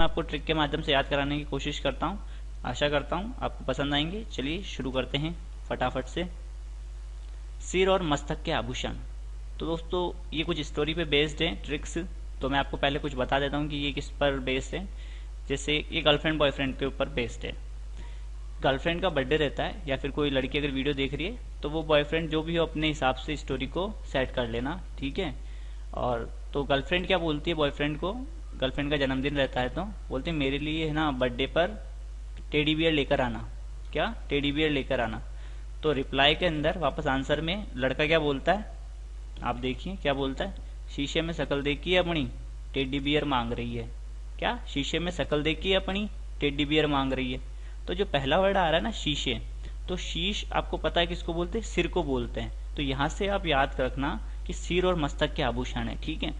आपको ट्रिक के माध्यम से याद कराने की कोशिश करता हूँ। आशा करता हूँ आपको पसंद आएंगे। चलिए शुरू करते हैं फटाफट से। सिर और मस्तक के आभूषण। तो दोस्तों ये कुछ स्टोरी पे बेस्ड है ट्रिक्स। तो मैं आपको पहले कुछ बता देता हूँ कि ये किस पर बेस्ड है। जैसे ये गर्लफ्रेंड बॉयफ्रेंड के ऊपर बेस्ड है। गर्लफ्रेंड का बर्थडे रहता है या फिर कोई लड़की अगर वीडियो देख रही है तो वो बॉयफ्रेंड जो भी हो अपने हिसाब से स्टोरी को सेट कर लेना, ठीक है। और तो गर्लफ्रेंड क्या बोलती है बॉयफ्रेंड को, गर्लफ्रेंड का जन्मदिन रहता है तो बोलते हैं मेरे लिए है ना बर्थडे पर टेडी बियर लेकर आना। क्या? टेडी बियर लेकर आना। तो रिप्लाई के अंदर वापस आंसर में लड़का क्या बोलता है, आप देखिए क्या बोलता है। शीशे में शक्ल देखी है अपनी, टेडी बियर मांग रही है। क्या? शीशे में शक्ल देखी है अपनी, टेडी बियर मांग रही है। तो जो पहला वर्ड आ रहा है ना शीशे, तो शीश आपको पता है किसको बोलते हैं, सिर को बोलते हैं। तो यहाँ से आप याद रखना कि सिर और मस्तक के आभूषण है, ठीक है।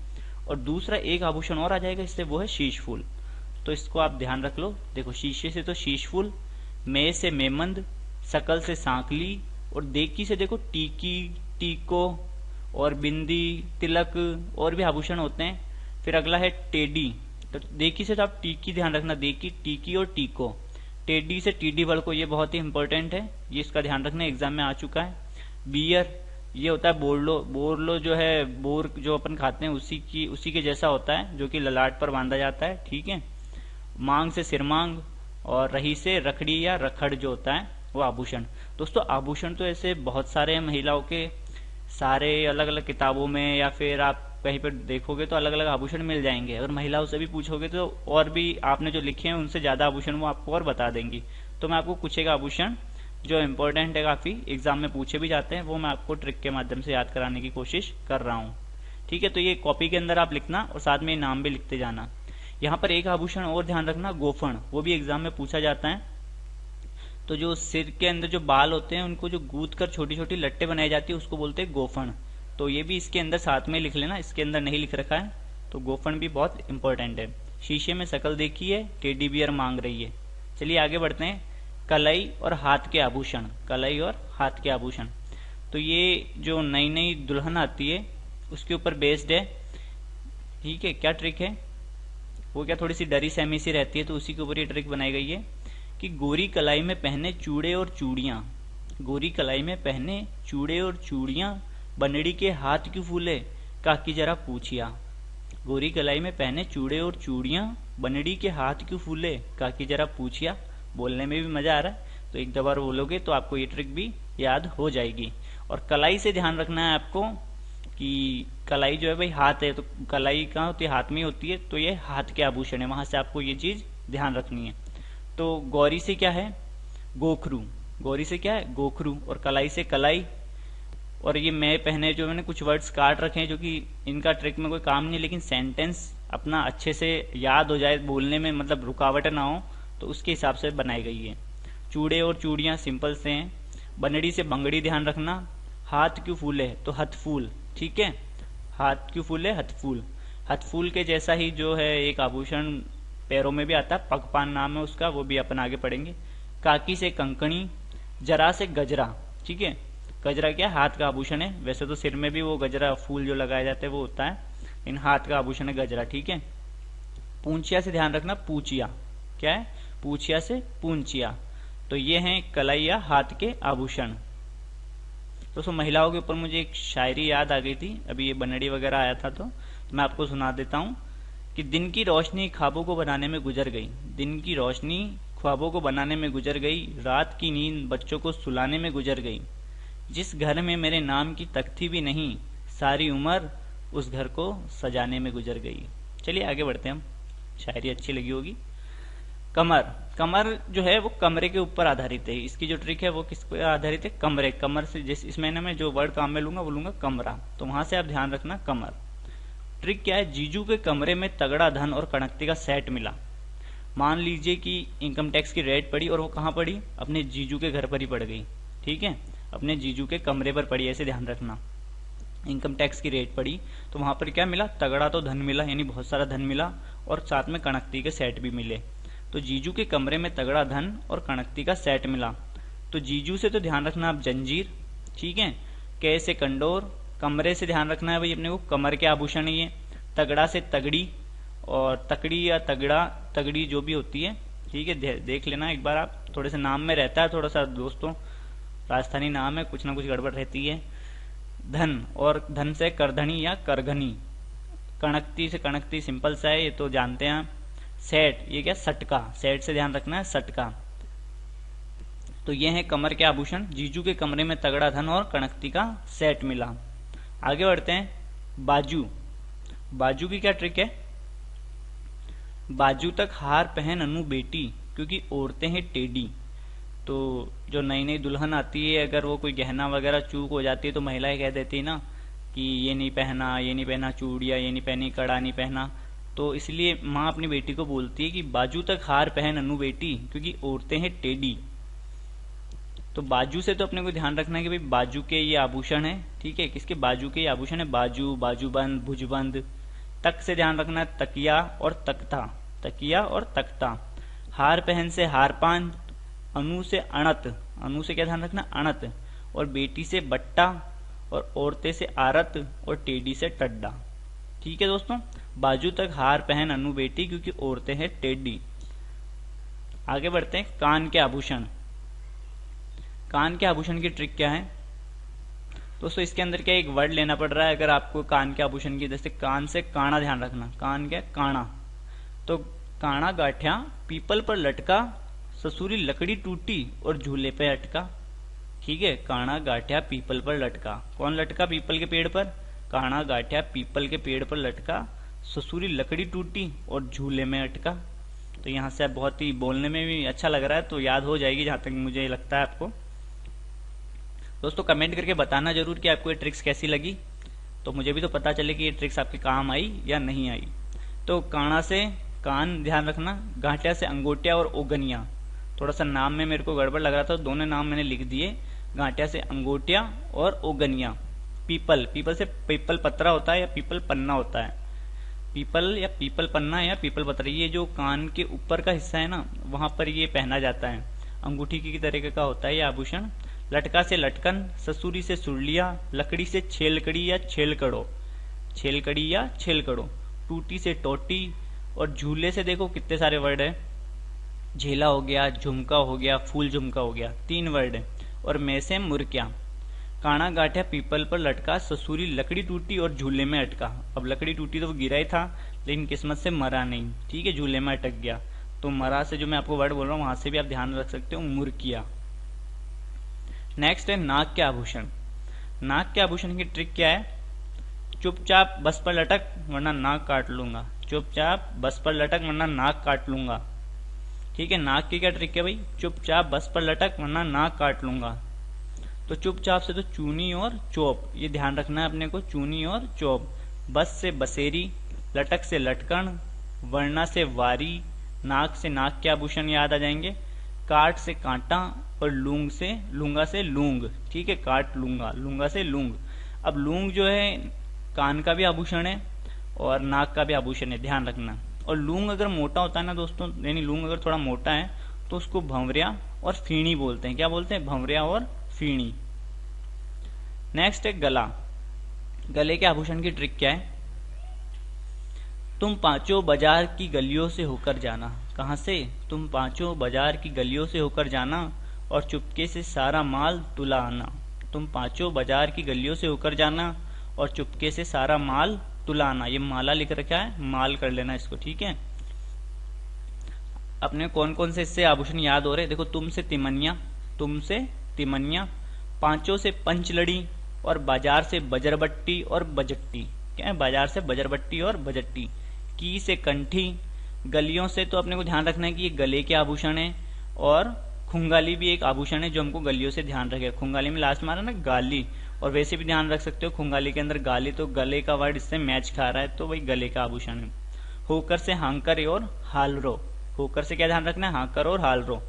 और दूसरा एक आभूषण और आ जाएगा इससे, वो है शीश फूल। तो इसको आप ध्यान रख लो। देखो शीशे से तो शीश फूल, मे से मेमंद, शकल से सांकली, और देखी से देखो टीकी, टीको और बिंदी, तिलक और भी आभूषण होते हैं। फिर अगला है टेडी। तो देखी से तो आप टीकी ध्यान रखना, देखी, टीकी और टीको। टेडी से टीडी वर्ड को, ये बहुत ही इंपॉर्टेंट है, ये इसका ध्यान रखना, एग्जाम में आ चुका है। बियर ये होता है बोरलो। बोरलो जो है बोर जो अपन खाते हैं उसी के जैसा होता है, जो कि ललाट पर बांधा जाता है, ठीक है। मांग से सिरमांग, और रही से रखड़ी या रखड़ जो होता है वो आभूषण। दोस्तों आभूषण तो ऐसे बहुत सारे हैं महिलाओं के, सारे अलग अलग किताबों में या फिर आप कहीं पर देखोगे तो अलग अलग आभूषण मिल जाएंगे। अगर महिलाओं से भी पूछोगे तो और भी आपने जो लिखे हैं उनसे ज्यादा आभूषण वो आपको और बता देंगी। तो मैं आपको कुछ एक आभूषण जो इम्पोर्टेंट है, काफी एग्जाम में पूछे भी जाते हैं, वो मैं आपको ट्रिक के माध्यम से याद कराने की कोशिश कर रहा हूँ, ठीक है। तो ये कॉपी के अंदर आप लिखना और साथ में नाम भी लिखते जाना। यहाँ पर एक आभूषण और ध्यान रखना, गोफण, वो भी एग्जाम में पूछा जाता है। तो जो सिर के अंदर जो बाल होते हैं उनको जो गूंथ कर छोटी छोटी लट्टे बनाई जाती है उसको बोलते हैं गोफण। तो ये भी इसके अंदर साथ में लिख लेना, इसके अंदर नहीं लिख रखा है। तो गोफण भी बहुत इंपॉर्टेंट है। शीशे में शक्ल देखी है, टेडी बियर मांग रही है। चलिए आगे बढ़ते हैं। कलाई और हाथ के आभूषण। कलाई और हाथ के आभूषण, तो ये जो नई नई दुल्हन आती है उसके ऊपर बेस्ड है, ठीक है। क्या ट्रिक है वो, क्या थोड़ी सी डरी सहमी सी रहती है तो उसी के ऊपर ये ट्रिक बनाई गई है कि गोरी कलाई में पहने चूड़े और चूड़ियां, गोरी कलाई में पहने चूड़े और चूड़ियां, बनड़ी के हाथ क्यों फूले, काकी जरा पूछिया। गोरी कलाई में पहने चूड़े और चूड़ियां, बनड़ी के हाथ क्यों फूले, काकी जरा पूछिया। बोलने में भी मजा आ रहा है, तो एक दो बार बोलोगे तो आपको ये ट्रिक भी याद हो जाएगी। और कलाई से ध्यान रखना है आपको कि कलाई जो है भाई हाथ है, तो कलाई कहाँ होती है, हाथ में होती है, तो ये हाथ के आभूषण है, वहां से आपको ये चीज ध्यान रखनी है। तो गौरी से क्या है, गोखरू। गौरी से क्या है, गोखरू। और कलाई से कलाई। और ये मैं पहने जो मैंने कुछ वर्ड्स काट रखे हैं जो कि इनका ट्रिक में कोई काम नहीं, लेकिन सेंटेंस अपना अच्छे से याद हो जाए, बोलने में मतलब रुकावट ना हो, तो उसके हिसाब से बनाई गई है। चूड़े और चूड़ियां सिंपल से हैं। बनड़ी से बंगड़ी ध्यान रखना। हाथ क्यों फूले, तो हथफूल, ठीक है। हाथ क्यों फूले, हथफूल। हथफूल के जैसा ही जो है एक आभूषण पैरों में भी आता है, पगपान नाम है उसका, वो भी अपन आगे पढ़ेंगे। काकी से कंकणी, जरा से गजरा, ठीक है। गजरा क्या, हाथ का आभूषण है। वैसे तो सिर में भी वो गजरा फूल जो लगाए जाते हैं वो होता है, इन हाथ का आभूषण है गजरा, ठीक है। पूंछिया से ध्यान रखना, पूचिया। क्या है, पूछिया से पूंछिया। तो ये हैं कलाई या हाथ के आभूषण। दोस्तों महिलाओं के ऊपर मुझे एक शायरी याद आ गई थी, अभी ये बनड़ी वगैरह आया था तो मैं आपको सुना देता हूँ कि दिन की रोशनी ख्वाबों को बनाने में गुजर गई, दिन की रोशनी ख्वाबों को बनाने में गुजर गई, रात की नींद बच्चों को सुलाने में गुजर गई, जिस घर में मेरे नाम की तख्ती भी नहीं, सारी उम्र उस घर को सजाने में गुजर गई। चलिए आगे बढ़ते हैं हम, शायरी अच्छी लगी होगी। कमर। कमर जो है वो कमरे के ऊपर आधारित है। इसकी जो ट्रिक है वो किस पर आधारित है, कमरे। कमर से जिस इसमें ना मैं जो वर्ड काम में लूंगा वो लूंगा कमरा, तो वहां से आप ध्यान रखना कमर। ट्रिक क्या है, जीजू के कमरे में तगड़ा धन और कणकती का सेट मिला। मान लीजिए कि इनकम टैक्स की रेड पड़ी और वो कहाँ पड़ी, अपने जीजू के घर पर ही पड़ गई, ठीक है, अपने जीजू के कमरे पर पड़ी, ऐसे ध्यान रखना। इनकम टैक्स की रेट पड़ी तो वहां पर क्या मिला, तगड़ा तो धन मिला, यानी बहुत सारा धन मिला, और साथ में कणकती के सेट भी मिले। तो जीजू के कमरे में तगड़ा धन और कणकती का सेट मिला। तो जीजू से तो ध्यान रखना आप जंजीर, ठीक है। कै से कंडोर, कमरे से ध्यान रखना है भाई अपने को कमर के आभूषण, ये तगड़ा से तगड़ी, और तकड़ी या तगड़ा, तगड़ी जो भी होती है, ठीक है, देख लेना एक बार आप, थोड़े से नाम में रहता है थोड़ा सा दोस्तों, राजस्थानी नाम है, कुछ ना कुछ गड़बड़ रहती है। धन, और धन से करधनी या करघनी। कणकती से कणकती सिंपल सा है, ये तो जानते हैं। सेट, ये क्या, सटका, सेट से ध्यान रखना है, सटका। तो ये है कमर के आभूषण। जीजू के कमरे में तगड़ा धन और कणकती का सेट मिला। आगे बढ़ते हैं। बाजू, बाजू की क्या ट्रिक है। बाजू तक हार पहन अनु बेटी, क्योंकि औरतें हैं टेढ़ी। तो जो नई नई दुल्हन आती है, अगर वो कोई गहना वगैरह चूक हो जाती है तो महिलाएं कह देती है ना कि ये नहीं पहना, ये नहीं पहना चूड़िया, ये नहीं पहनी, कड़ा नहीं पहना। तो इसलिए माँ अपनी बेटी को बोलती है कि बाजू तक हार पहन अनु बेटी, क्योंकि औरतें हैं टेढ़ी। तो बाजू से तो अपने को ध्यान रखना है कि भाई बाजू के ये आभूषण है, ठीक है, किसके, बाजू के ये आभूषण है। बाजू, बाजूबंद, भुजबंद। तक से ध्यान रखना है, तकिया और तख्ता, तकिया और तख्ता। हार पहन से हारपान, अनु से अणत, अनु से क्या ध्यान रखना, अणत। और बेटी से बट्टा, और औरतें से आरत, और टेढ़ी से टड्डा। ठीक है दोस्तों, बाजू तक हार पहन अनु बेटी, क्योंकि औरतें हैं टेढ़ी। आगे बढ़ते हैं। कान के आभूषण। कान के आभूषण की ट्रिक क्या है दोस्तों, इसके अंदर क्या एक वर्ड लेना पड़ रहा है अगर आपको कान के आभूषण की। जैसे कान से काना, ध्यान रखना, कान क्या, काना। तो काना गाठिया पीपल पर लटका, ससुरी लकड़ी टूटी और झूले पे अटका। ठीक है, काना गाठिया पीपल पर लटका। कौन लटका पीपल के पेड़ पर, काना गाठिया पीपल के पेड़ पर लटका, ससुरी लकड़ी टूटी और झूले में अटका। तो यहाँ से बहुत ही बोलने में भी अच्छा लग रहा है, तो याद हो जाएगी जहां तक मुझे लगता है आपको। दोस्तों कमेंट करके बताना जरूर कि आपको ये ट्रिक्स कैसी लगी, तो मुझे भी तो पता चले कि ये ट्रिक्स आपके काम आई या नहीं आई। तो काना से कान ध्यान रखना, गांठिया से अंगोटिया और ओगनिया। थोड़ा सा नाम में मेरे को गड़बड़ लग रहा था, दोनों नाम मैंने लिख दिए, गांठिया से अंगोटिया और ओगनिया। पीपल, पीपल से पीपल पत्रा होता है या पीपल पन्ना होता है। पीपल या पीपल पन्ना या पीपल पत्रा, ये जो कान के ऊपर का हिस्सा है ना, वहां पर ये पहना जाता है, अंगूठी की तरीके का होता है ये आभूषण। लटका से लटकन, ससुरी से सुरलिया, लकड़ी से छेलकड़ी या छेलकड़ो, छेलकड़ी या छेलकड़ो। टूटी से टोटी, और झूले से देखो कितने सारे वर्ड है, झेला हो गया, झुमका हो गया, फूल झुमका हो गया, 3 वर्ड है। और मैं से मुर्किया। काना गाठिया पीपल पर लटका, ससुरी लकड़ी टूटी और झूले में अटका। अब लकड़ी टूटी तो वो गिरा ही था, लेकिन किस्मत से मरा नहीं, ठीक है, झूले में अटक गया। तो मरा से जो मैं आपको वर्ड बोल रहा हूँ वहां से भी आप ध्यान रख सकते हो, मुर्किया। नेक्स्ट है नाक के आभूषण। नाक के आभूषण की ट्रिक क्या है, चुपचाप बस पर लटक वरना नाक काट लूंगा, चुपचाप बस पर लटक वरना नाक काट लूंगा। ठीक है, नाक की क्या ट्रिक है भाई, चुपचाप बस पर लटक वरना नाक काट लूंगा। तो चुपचाप से तो चूनी और चोप, ये ध्यान रखना है अपने को, चूनी और चोप। बस से बसेरी, लटक से लटकन, वरना से वारी, नाक से नाक के आभूषण याद आ जाएंगे, काट से कांटा, और लूंग से लूंगा से लूंग। ठीक है, काट लूंगा, लूंगा से लूंग। अब लूंग जो है कान का भी आभूषण है और नाक का भी आभूषण है, ध्यान रखना। और लूंग अगर मोटा होता है ना दोस्तों, यानी लूंग अगर थोड़ा मोटा है तो उसको भंवरिया और फीणी बोलते हैं। क्या बोलते हैं, भंवरिया और फीणी। नेक्स्ट है गला। गले के आभूषण की ट्रिक क्या है, तुम पांचों बाजार की गलियों से होकर जाना। कहां से, तुम पांचों बाजार की गलियों से होकर जाना और चुपके से सारा माल तुला आना। तुम पांचों बाजार की गलियों से होकर जाना और चुपके से सारा माल तुला आना। ये माला लिख रखा है, माल कर लेना इसको, ठीक है। अपने कौन कौन से इससे आभूषण याद हो रहे, देखो, तुम से तिमनिया, तुम से तिमनिया, पांचों से पंचलड़ी, और बाजार से बजरबट्टी और बजट्टी। क्या है, बाजार से बजरबट्टी और बजट्टी। की से कंठी, गलियों से तो अपने को ध्यान रखना है कि ये गले के आभूषण है। और खुंगाली भी एक आभूषण है जो हमको गलियों से ध्यान रखे। खुंगाली में लास्ट मारा ना गाली, और वैसे भी ध्यान रख सकते हो खुंगाली के अंदर गाली, तो गले का वर्ड इससे मैच खा रहा है, तो वही गले का आभूषण है। होकर से हांकर और हालरो, होकर से क्या ध्यान रखना है, हांकर और हालरो।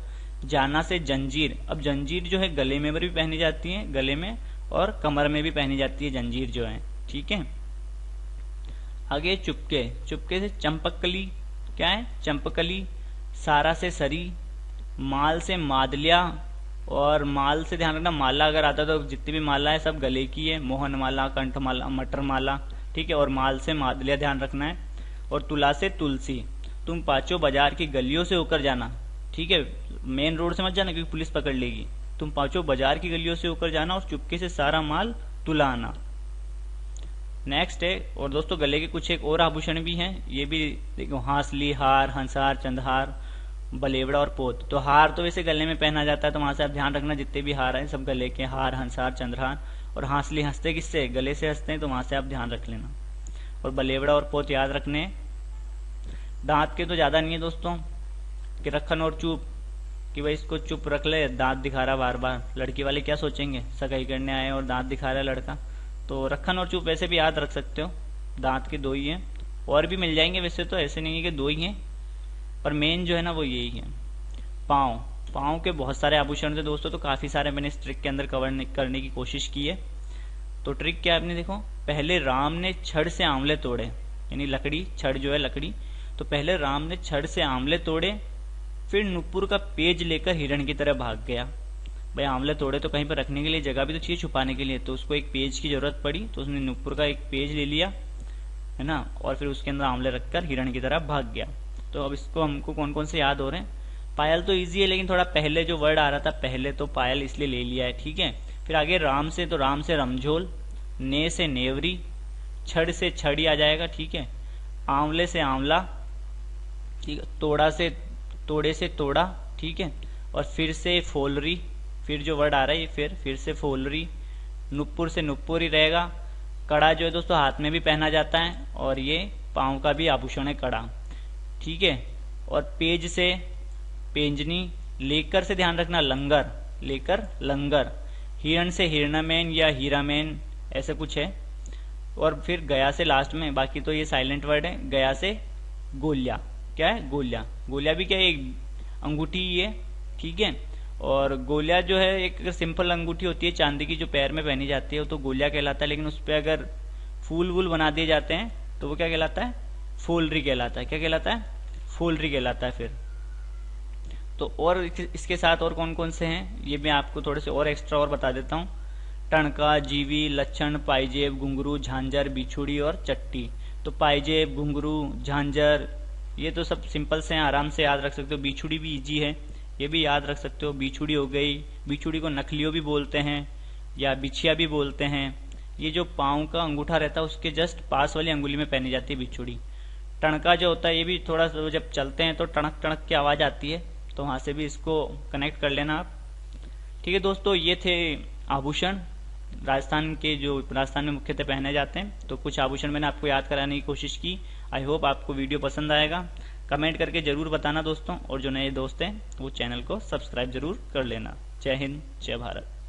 जाना से जंजीर, अब जंजीर जो है गले में भी पहनी जाती है, गले में और कमर में भी पहनी जाती है जंजीर जो है, ठीक है। आगे चुपके, चुपके से चंपकली, क्या है, चंपकली। सारा से सरी, माल से मादलिया, और माल से ध्यान रखना, माला अगर आता तो जितनी भी माला है सब गले की है, मोहन माला, कंठ माला, मटर माला, ठीक है। और माल से मादलिया ध्यान रखना है। और तुला से तुलसी। तुम पांचों बाजार की गलियों से होकर जाना, ठीक है, मेन रोड से मत जाना क्योंकि पुलिस पकड़ लेगी। तुम पांचों बाजार की गलियों से होकर जाना और चुपके से सारा माल तुला आना। नेक्स्ट है, और दोस्तों गले के कुछ एक और आभूषण भी हैं, ये भी देखो, हांसली, हार, हंसहार, चंद्रहार, बलेवड़ा और पोत। तो हार तो वैसे गले में पहना जाता है, तो वहां से आप ध्यान रखना जितने भी हार हैं सब गले के, हार, हंसहार, चंद्रहार। और हांसली हंसते किससे, गले से हंसते हैं, तो वहां से आप ध्यान रख लेना। और बलेवड़ा और पोत याद रखने। दांत के तो ज्यादा नहीं है दोस्तों, कि रखन और चुप, कि भाई इसको चुप रख ले, दांत दिखा रहा बार बार, लड़की वाले क्या सोचेंगे, सगाई करने आए और दांत दिखा रहा है लड़का। तो रखन और चुप वैसे भी याद रख सकते हो, दांत के दो ही हैं, और भी मिल जाएंगे वैसे तो, ऐसे नहीं है कि दो ही हैं, पर मेन जो है ना वो यही है। पाँव, पाँव के बहुत सारे आभूषण थे दोस्तों, तो काफी सारे मैंने इस ट्रिक के अंदर कवर करने की कोशिश की है। तो ट्रिक क्या है आपने देखो, पहले राम ने छड़ से आंवले तोड़े, यानी लकड़ी, छड़ जो है लकड़ी, तो पहले राम ने छड़ से आंवले तोड़े, फिर नुपुर का पेज लेकर हिरण की तरह भाग गया। भाई आंवले तोड़े तो कहीं पर रखने के लिए जगह भी तो चाहिए छुपाने के लिए, तो उसको एक पेज की जरूरत पड़ी, तो उसने नुपुर का एक पेज ले लिया, है ना, और फिर उसके अंदर आंवले रखकर हिरण की तरह भाग गया। तो अब इसको हमको कौन कौन से याद हो रहे हैं। पायल तो इजी है, लेकिन थोड़ा पहले जो वर्ड आ रहा था पहले, तो पायल इसलिए ले लिया है, ठीक है। फिर आगे राम से, तो राम से रमझोल, ने से नेवरी, छड़ से छड़ी आ जाएगा, ठीक है, आंवले से आंवला, ठीक है, तोड़ा से, तोड़े से तोड़ा, ठीक है, और फिर से फोलरी, फिर जो वर्ड आ रहा है ये फिर से फोलरी, नुपुर से नुपुर ही रहेगा। कड़ा जो है दोस्तों हाथ में भी पहना जाता है, और ये पांव का भी आभूषण है कड़ा, ठीक है। और पेज से पेंजनी, लेकर से ध्यान रखना लंगर, लेकर लंगर, हिरण से हिरणामेन या हीरामेन, ऐसा कुछ है। और फिर गया से लास्ट में, बाकी तो ये साइलेंट वर्ड है। गया से गोलिया, क्या है, गोलिया, गोलिया भी क्या है, एक अंगूठी ही है, ठीक है। और गोलिया जो है एक सिंपल अंगूठी होती है चांदी की, जो पैर में पहनी जाती है, तो गोलिया कहलाता है। लेकिन उस पर अगर फूल वूल बना दिए जाते हैं तो वो क्या कहलाता है, फूलरी कहलाता है। क्या कहलाता है, फूलरी कहलाता है। फिर तो और इसके साथ और कौन कौन से हैं ये मैं आपको थोड़े से और एक्स्ट्रा और बता देता हूँ। टणका, जीवी, लक्षण, पाइजेब, घुंघरू, झांझर, बिछुड़ी और चट्टी। तो पाइजेब, घुंघरू, झांझर ये तो सब सिंपल से हैं, आराम से याद रख सकते हो। बिछुड़ी भी इजी है, ये भी याद रख सकते हो। बिछुड़ी हो गई, बिछुड़ी को नखलियो भी बोलते हैं या बिछिया भी बोलते हैं। ये जो पाँव का अंगूठा रहता है उसके जस्ट पास वाली अंगुली में पहनी जाती है बिछुड़ी। टणका जो होता है ये भी थोड़ा जब चलते हैं तो टणक टणक की आवाज आती है, तो वहां से भी इसको कनेक्ट कर लेना आप। ठीक है दोस्तों, ये थे आभूषण राजस्थान के, जो राजस्थान में मुख्यतः पहने जाते हैं। तो कुछ आभूषण मैंने आपको याद कराने की कोशिश की। आई होप आपको वीडियो पसंद आएगा। कमेंट करके जरूर बताना दोस्तों, और जो नए दोस्त हैं वो चैनल को सब्सक्राइब जरूर कर लेना। जय हिंद, जय भारत।